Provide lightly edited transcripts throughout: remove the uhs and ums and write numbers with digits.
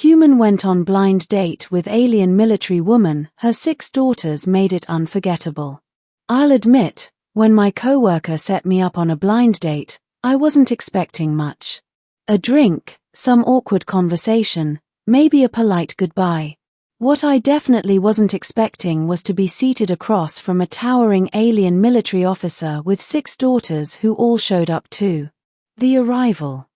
Human went on blind date with alien military woman, her 6 daughters made it unforgettable. I'll admit, when my coworker set me up on a blind date, I wasn't expecting much. A drink, some awkward conversation, maybe a polite goodbye. What I definitely wasn't expecting was to be seated across from a towering alien military officer with 6 daughters who all showed up too. The arrival.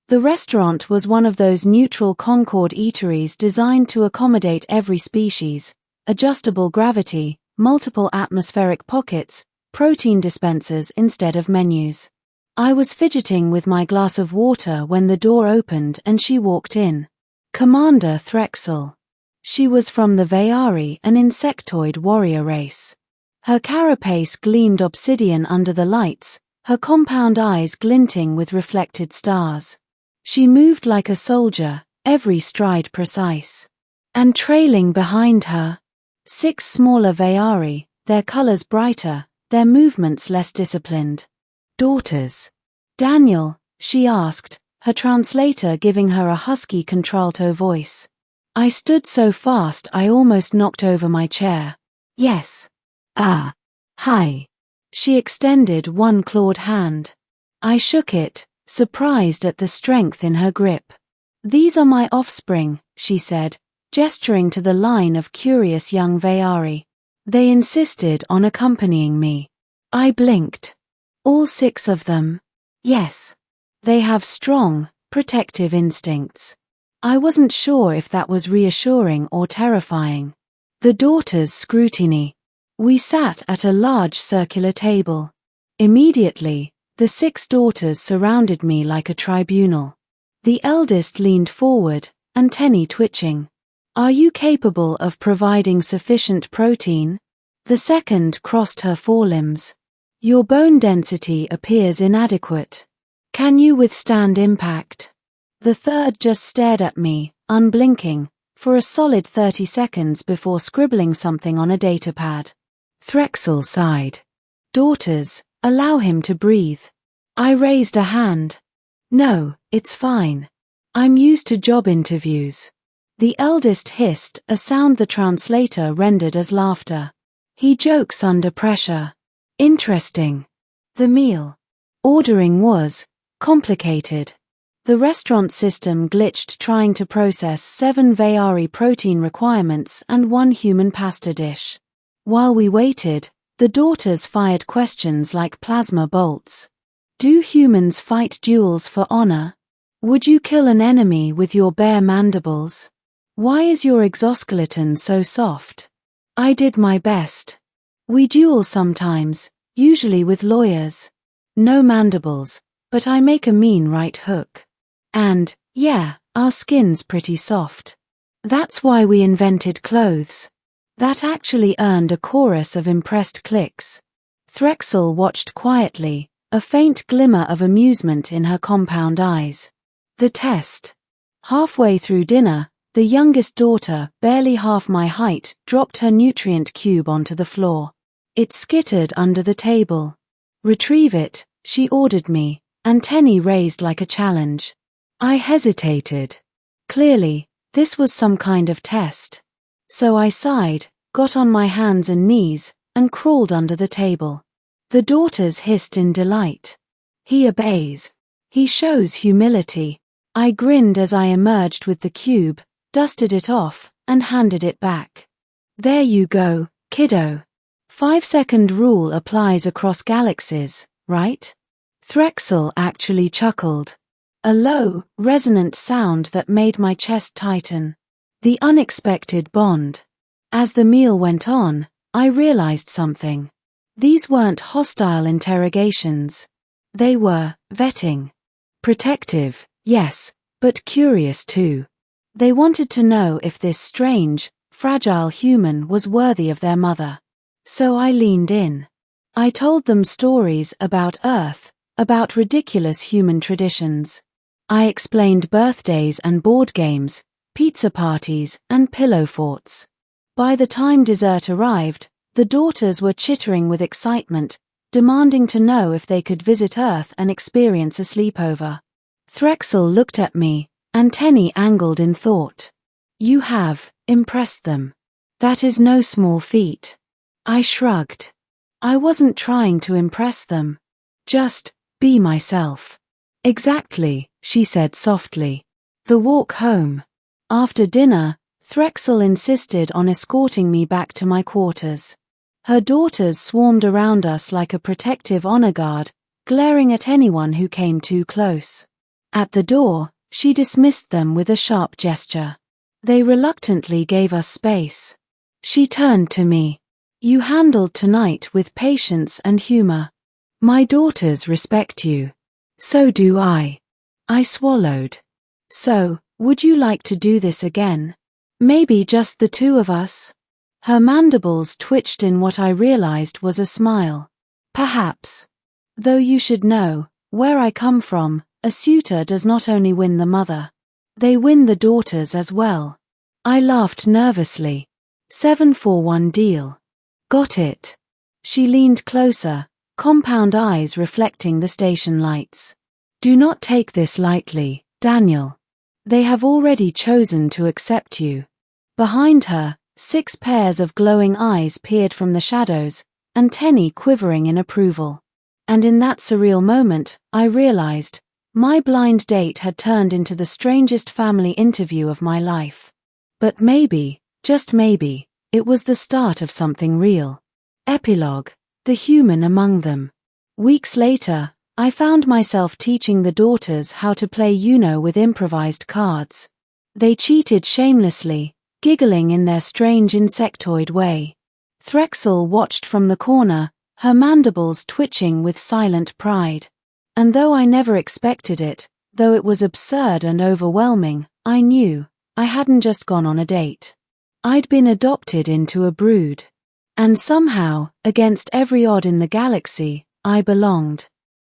The restaurant was one of those neutral Concord eateries designed to accommodate every species, adjustable gravity, multiple atmospheric pockets, protein dispensers instead of menus. I was fidgeting with my glass of water when the door opened and she walked in. Commander Threxel. She was from the Veyari, an insectoid warrior race. Her carapace gleamed obsidian under the lights, her compound eyes glinting with reflected stars. She moved like a soldier, every stride precise. And trailing behind her, 6 smaller Veyari, their colors brighter, their movements less disciplined. Daughters. Daniel, she asked, her translator giving her a husky contralto voice. I stood so fast I almost knocked over my chair. Yes. Ah. Hi. She extended one clawed hand. I shook it, surprised at the strength in her grip. These are my offspring, she said, gesturing to the line of curious young Veyari. They insisted on accompanying me. I blinked. All 6 of them? Yes. They have strong, protective instincts. I wasn't sure if that was reassuring or terrifying. The daughters' scrutiny. We sat at a large circular table. Immediately, the 6 daughters surrounded me like a tribunal. The eldest leaned forward, antennae twitching. Are you capable of providing sufficient protein? The second crossed her forelimbs. Your bone density appears inadequate. Can you withstand impact? The third just stared at me, unblinking, for a solid 30 seconds before scribbling something on a datapad. Threxel sighed. Daughters, allow him to breathe. I raised a hand. No, it's fine. I'm used to job interviews. The eldest hissed, a sound the translator rendered as laughter. He jokes under pressure. Interesting. The meal. Ordering was complicated. The restaurant system glitched trying to process 7 Veyari protein requirements and 1 human pasta dish. While we waited, the daughters fired questions like plasma bolts. Do humans fight duels for honor? Would you kill an enemy with your bare mandibles? Why is your exoskeleton so soft? I did my best. We duel sometimes, usually with lawyers. No mandibles, but I make a mean right hook. And, yeah, our skin's pretty soft. That's why we invented clothes. That actually earned a chorus of impressed clicks. Threxel watched quietly, a faint glimmer of amusement in her compound eyes. The test. Halfway through dinner, the youngest daughter, barely half my height, dropped her nutrient cube onto the floor. It skittered under the table. Retrieve it, she ordered me, antennae raised like a challenge. I hesitated. Clearly, this was some kind of test. So I sighed, got on my hands and knees, and crawled under the table. The daughters hissed in delight. He obeys. He shows humility. I grinned as I emerged with the cube, dusted it off, and handed it back. There you go, kiddo. 5-second rule applies across galaxies, right? Threxel actually chuckled. A low, resonant sound that made my chest tighten. The unexpected bond. As the meal went on, I realized something. These weren't hostile interrogations. They were vetting. Protective, yes, but curious too. They wanted to know if this strange, fragile human was worthy of their mother. So I leaned in. I told them stories about Earth, about ridiculous human traditions. I explained birthdays and board games, pizza parties, and pillow forts. By the time dessert arrived, the daughters were chittering with excitement, demanding to know if they could visit Earth and experience a sleepover. Threxel looked at me, antennae angled in thought. You have impressed them. That is no small feat. I shrugged. I wasn't trying to impress them. Just be myself. Exactly, she said softly. The walk home. After dinner, Threxel insisted on escorting me back to my quarters. Her daughters swarmed around us like a protective honor guard, glaring at anyone who came too close. At the door, she dismissed them with a sharp gesture. They reluctantly gave us space. She turned to me. You handled tonight with patience and humor. My daughters respect you. So do I. I swallowed. So, would you like to do this again? Maybe just the two of us? Her mandibles twitched in what I realized was a smile. Perhaps. Though you should know, where I come from, a suitor does not only win the mother. They win the daughters as well. I laughed nervously. 7-for-1 deal. Got it. She leaned closer, compound eyes reflecting the station lights. Do not take this lightly, Daniel. They have already chosen to accept you. Behind her, 6 pairs of glowing eyes peered from the shadows, antennae quivering in approval. And in that surreal moment, I realized, my blind date had turned into the strangest family interview of my life. But maybe, just maybe, it was the start of something real. Epilogue, the human among them. Weeks later, I found myself teaching the daughters how to play Uno with improvised cards. They cheated shamelessly, giggling in their strange insectoid way. Threxel watched from the corner, her mandibles twitching with silent pride. And though I never expected it, though it was absurd and overwhelming, I knew, I hadn't just gone on a date. I'd been adopted into a brood. And somehow, against every odd in the galaxy, I belonged.